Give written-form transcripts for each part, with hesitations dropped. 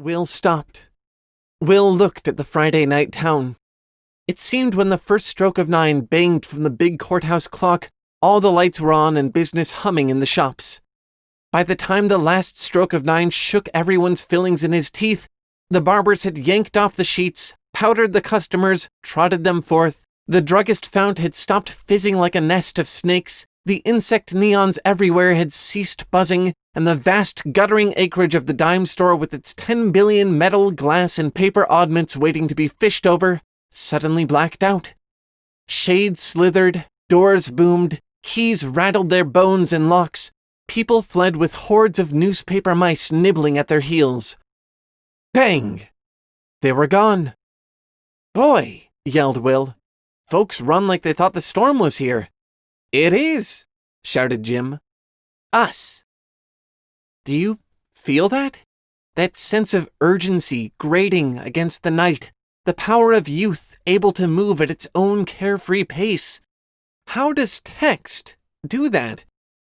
Will stopped. Will looked at the Friday night town. It seemed when the first stroke of 9 banged from the big courthouse clock, all the lights were on and business humming in the shops. By the time the last stroke of 9 shook everyone's fillings in his teeth, the barbers had yanked off the sheets, powdered the customers, trotted them forth. The druggist fount had stopped fizzing like a nest of snakes, the insect neons everywhere had ceased buzzing, and the vast guttering acreage of the dime store with its 10 billion metal, glass, and paper oddments waiting to be fished over suddenly blacked out. Shades slithered, doors boomed, keys rattled their bones and locks. People fled with hordes of newspaper mice nibbling at their heels. Bang! They were gone. Boy, yelled Will. Folks run like they thought the storm was here. It is, shouted Jim. Us. Do you feel that? That sense of urgency grating against the night, the power of youth able to move at its own carefree pace. How does text do that?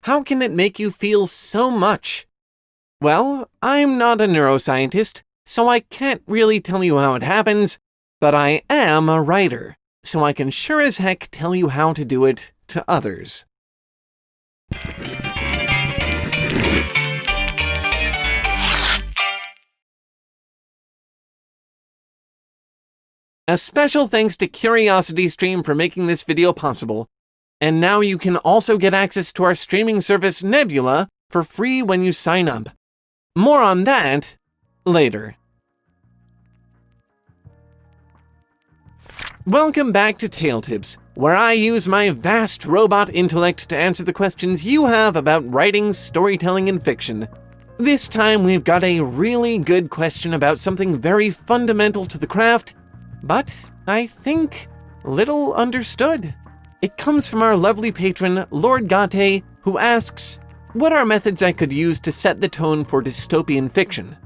How can it make you feel so much? Well, I'm not a neuroscientist, so I can't really tell you how it happens, but I am a writer, so I can sure as heck tell you how to do it to others. A special thanks to CuriosityStream for making this video possible. And now you can also get access to our streaming service Nebula for free when you sign up. More on that later. Welcome back to Taletips, where I use my vast robot intellect to answer the questions you have about writing, storytelling, and fiction. This time we've got a really good question about something very fundamental to the craft, but I think little understood. It comes from our lovely patron, Lord Gate, who asks, what are methods I could use to set the tone for dystopian fiction?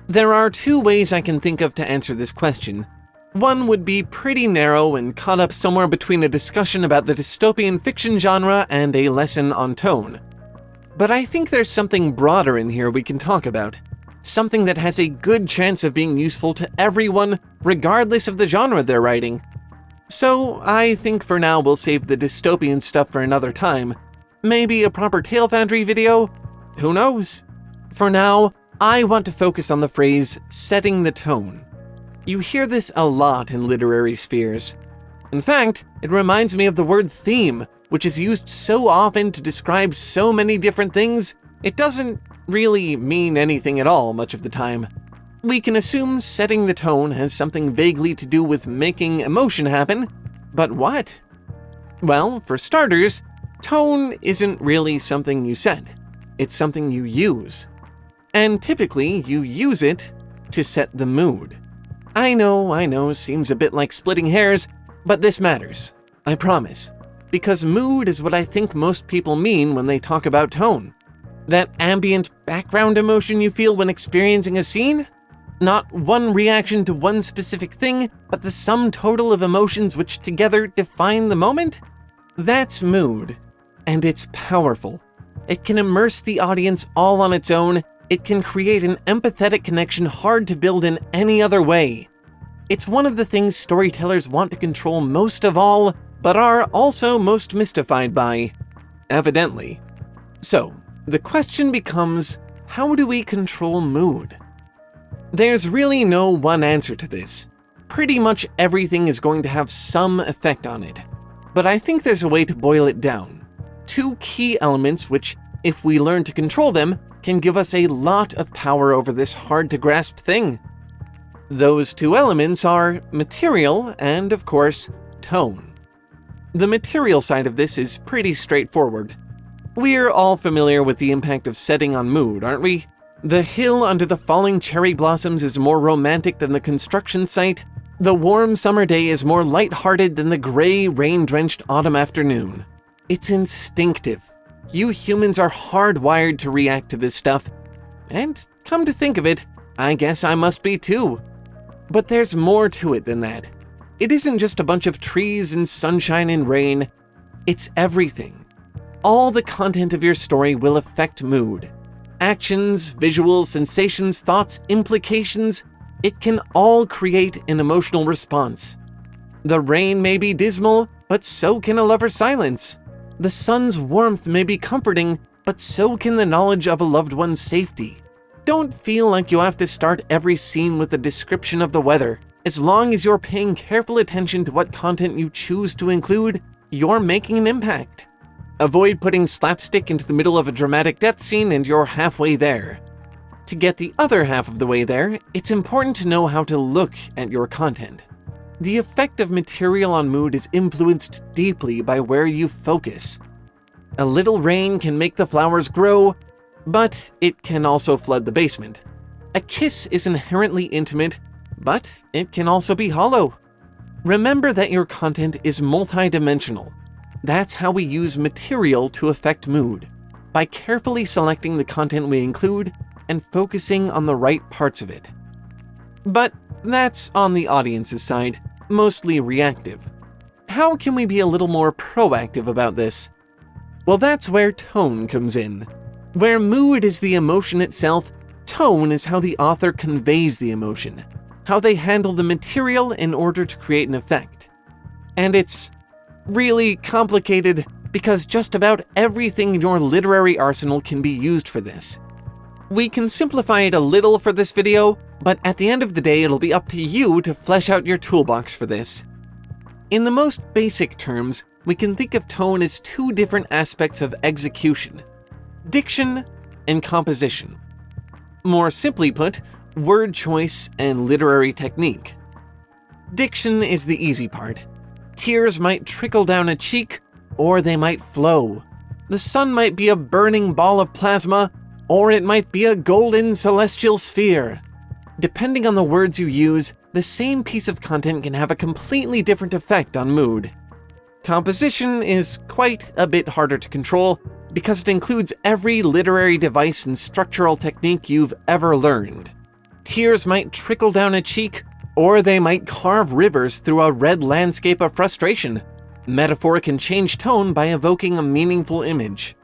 There are two ways I can think of to answer this question. One would be pretty narrow and caught up somewhere between a discussion about the dystopian fiction genre and a lesson on tone. But I think there's something broader in here we can talk about. Something that has a good chance of being useful to everyone, regardless of the genre they're writing. So I think for now we'll save the dystopian stuff for another time. Maybe a proper Tale Foundry video? Who knows? For now, I want to focus on the phrase, setting the tone. You hear this a lot in literary spheres. In fact, it reminds me of the word theme, which is used so often to describe so many different things, it doesn't really mean anything at all much of the time. We can assume setting the tone has something vaguely to do with making emotion happen, but what? Well, for starters, tone isn't really something you set. It's something you use. And typically, you use it to set the mood. I know, seems a bit like splitting hairs, but this matters. I promise. Because mood is what I think most people mean when they talk about tone. That ambient background emotion you feel when experiencing a scene? Not one reaction to one specific thing, but the sum total of emotions which together define the moment? That's mood. And it's powerful. It can immerse the audience all on its own. It can create an empathetic connection hard to build in any other way. It's one of the things storytellers want to control most of all, but are also most mystified by. Evidently. So, the question becomes, how do we control mood? There's really no one answer to this. Pretty much everything is going to have some effect on it. But I think there's a way to boil it down. Two key elements which, if we learn to control them, can give us a lot of power over this hard-to-grasp thing. Those two elements are material and, of course, tone. The material side of this is pretty straightforward. We're all familiar with the impact of setting on mood, aren't we? The hill under the falling cherry blossoms is more romantic than the construction site. The warm summer day is more light-hearted than the gray, rain-drenched autumn afternoon. It's instinctive. You humans are hardwired to react to this stuff. And come to think of it, I guess I must be too. But there's more to it than that. It isn't just a bunch of trees and sunshine and rain. It's everything. All the content of your story will affect mood. actions, visuals, sensations, thoughts, implications, it can all create an emotional response. The rain may be dismal, but so can a lover's silence. The sun's warmth may be comforting, but so can the knowledge of a loved one's safety. Don't feel like you have to start every scene with a description of the weather. As long as you're paying careful attention to what content you choose to include, you're making an impact. Avoid putting slapstick into the middle of a dramatic death scene and you're halfway there. To get the other half of the way there, it's important to know how to look at your content. The effect of material on mood is influenced deeply by where you focus. A little rain can make the flowers grow, but it can also flood the basement. A kiss is inherently intimate, but it can also be hollow. Remember that your content is multidimensional. That's how we use material to affect mood, by carefully selecting the content we include and focusing on the right parts of it. But that's on the audience's side, mostly reactive. How can we be a little more proactive about this? Well, that's where tone comes in. Where mood is the emotion itself, tone is how the author conveys the emotion, how they handle the material in order to create an effect. And it's really complicated because just about everything in your literary arsenal can be used for this. We can simplify it a little for this video, but at the end of the day, it'll be up to you to flesh out your toolbox for this. In the most basic terms, we can think of tone as two different aspects of execution: diction and composition. More simply put, word choice and literary technique. Diction is the easy part. Tears might trickle down a cheek, or they might flow. The sun might be a burning ball of plasma, or it might be a golden celestial sphere. Depending on the words you use, the same piece of content can have a completely different effect on mood. Composition is quite a bit harder to control because it includes every literary device and structural technique you've ever learned. Tears might trickle down a cheek, or they might carve rivers through a red landscape of frustration. Metaphor can change tone by evoking a meaningful image.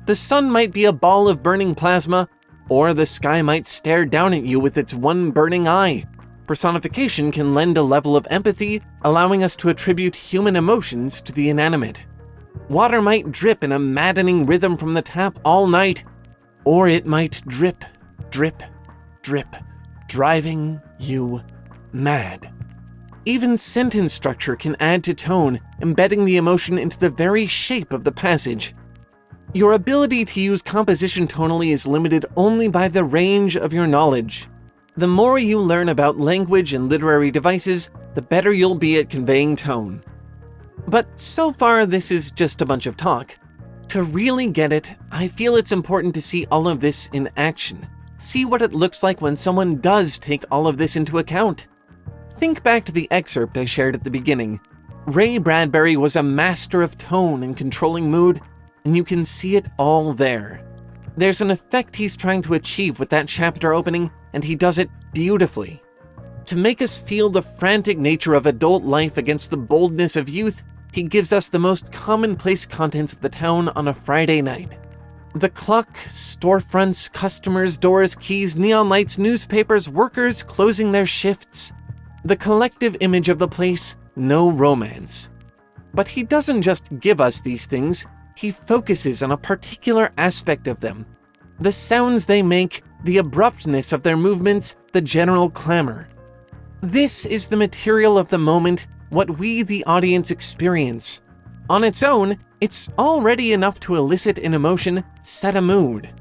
The sun might be a ball of burning plasma, or the sky might stare down at you with its one burning eye. Personification can lend a level of empathy, allowing us to attribute human emotions to the inanimate. Water might drip in a maddening rhythm from the tap all night, or it might drip, drip, drip, driving you mad. Even sentence structure can add to tone, embedding the emotion into the very shape of the passage. Your ability to use composition tonally is limited only by the range of your knowledge. The more you learn about language and literary devices, the better you'll be at conveying tone. But so far, this is just a bunch of talk. To really get it, I feel it's important to see all of this in action. See what it looks like when someone does take all of this into account. Think back to the excerpt I shared at the beginning. Ray Bradbury was a master of tone and controlling mood, and you can see it all there. There's an effect he's trying to achieve with that chapter opening, and he does it beautifully. To make us feel the frantic nature of adult life against the boldness of youth, he gives us the most commonplace contents of the town on a Friday night. The clock, storefronts, customers, doors, keys, neon lights, newspapers, workers closing their shifts. The collective image of the place, no romance. But he doesn't just give us these things, he focuses on a particular aspect of them. The sounds they make, the abruptness of their movements, the general clamor. This is the material of the moment, what we, the audience, experience. On its own, it's already enough to elicit an emotion, set a mood.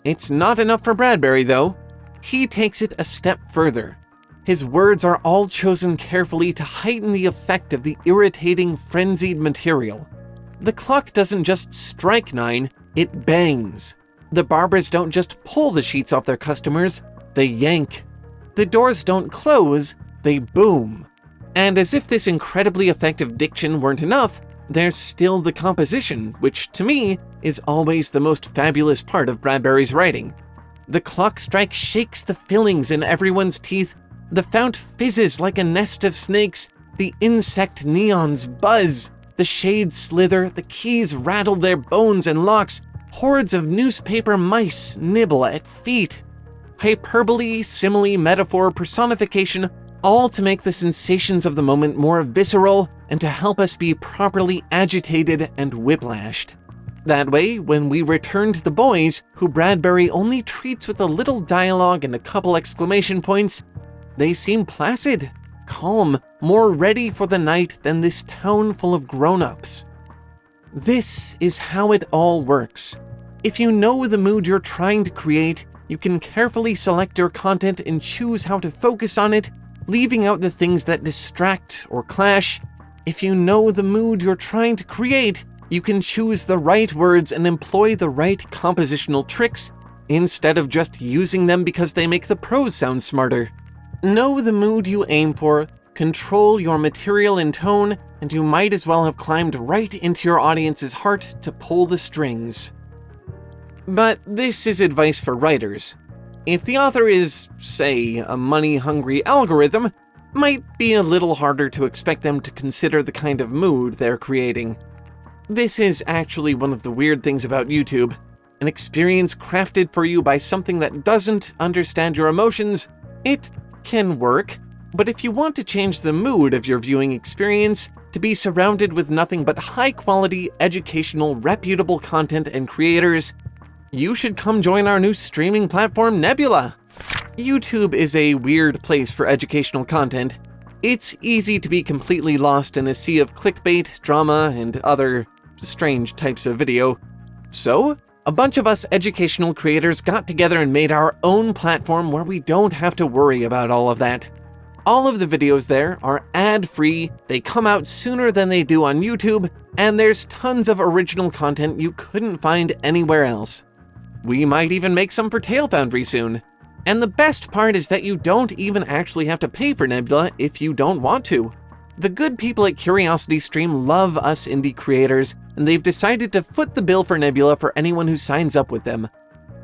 It's not enough for Bradbury, though. He takes it a step further. His words are all chosen carefully to heighten the effect of the irritating, frenzied material. The clock doesn't just strike 9, it bangs. The barbers don't just pull the sheets off their customers, they yank. The doors don't close, they boom. And as if this incredibly effective diction weren't enough, there's still the composition, which to me is always the most fabulous part of Bradbury's writing. The clock strike shakes the fillings in everyone's teeth, the fount fizzes like a nest of snakes, the insect neons buzz, the shades slither, the keys rattle their bones and locks, Hordes of newspaper mice nibble at feet. Hyperbole, simile, metaphor, personification, all to make the sensations of the moment more visceral and to help us be properly agitated and whiplashed. That way, when we return to the boys, who Bradbury only treats with a little dialogue and a couple exclamation points, they seem placid, calm, more ready for the night than this town full of grown-ups. This is how it all works. If you know the mood you're trying to create, you can carefully select your content and choose how to focus on it, leaving out the things that distract or clash. If you know the mood you're trying to create, you can choose the right words and employ the right compositional tricks, instead of just using them because they make the prose sound smarter. Know the mood you aim for, control your material and tone, and you might as well have climbed right into your audience's heart to pull the strings. But this is advice for writers. If the author is, say, a money-hungry algorithm, might be a little harder to expect them to consider the kind of mood they're creating. This is actually one of the weird things about YouTube. An experience crafted for you by something that doesn't understand your emotions. It can work, but if you want to change the mood of your viewing experience to be surrounded with nothing but high-quality, educational, reputable content and creators, you should come join our new streaming platform, Nebula. YouTube is a weird place for educational content. It's easy to be completely lost in a sea of clickbait, drama, and other strange types of video. So, a bunch of us educational creators got together and made our own platform where we don't have to worry about all of that. All of the videos there are ad-free, they come out sooner than they do on YouTube, and there's tons of original content you couldn't find anywhere else. We might even make some for Tale Foundry soon. And the best part is that you don't even actually have to pay for Nebula if you don't want to. The good people at CuriosityStream love us indie creators, and they've decided to foot the bill for Nebula for anyone who signs up with them.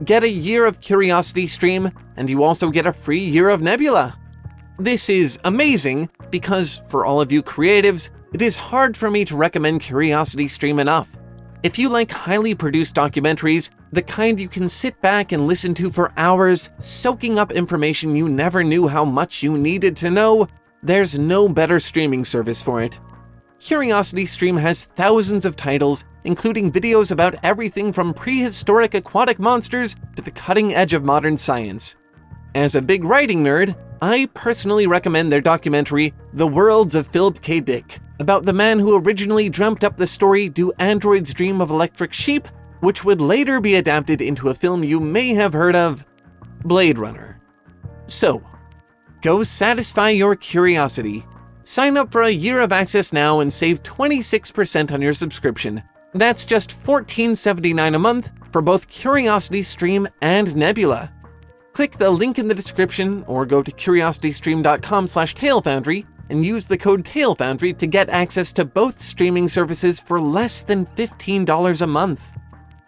Get a year of CuriosityStream, and you also get a free year of Nebula. This is amazing, because for all of you creatives, it is hard for me to recommend CuriosityStream enough. If you like highly produced documentaries, the kind you can sit back and listen to for hours, soaking up information you never knew how much you needed to know, there's no better streaming service for it. CuriosityStream has thousands of titles, including videos about everything from prehistoric aquatic monsters to the cutting edge of modern science. As a big writing nerd, I personally recommend their documentary, The Worlds of Philip K. Dick, about the man who originally dreamt up the story Do Androids Dream of Electric Sheep, which would later be adapted into a film you may have heard of, Blade Runner. So, go satisfy your curiosity. Sign up for a year of access now and save 26% on your subscription. That's just $14.79 a month for both CuriosityStream and Nebula. Click the link in the description or go to curiositystream.com/TaleFoundry and use the code TaleFoundry to get access to both streaming services for less than $15 a month.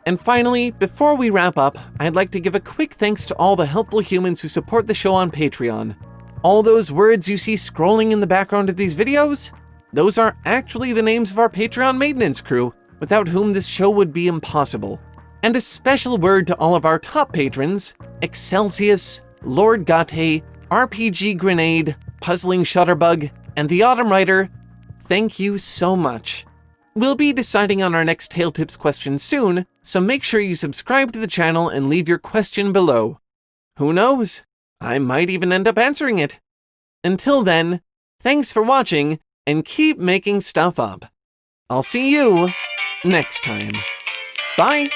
And finally, before we wrap up, I'd like to give a quick thanks to all the helpful humans who support the show on Patreon. All those words you see scrolling in the background of these videos? Those are actually the names of our Patreon maintenance crew, without whom this show would be impossible. And a special word to all of our top patrons, Excelsius, Lord Gate, RPG Grenade, Puzzling Shutterbug, and the Autumn Rider. Thank you so much. We'll be deciding on our next Tale Tips question soon, so make sure you subscribe to the channel and leave your question below. Who knows? I might even end up answering it. Until then, thanks for watching, and keep making stuff up. I'll see you next time. Bye!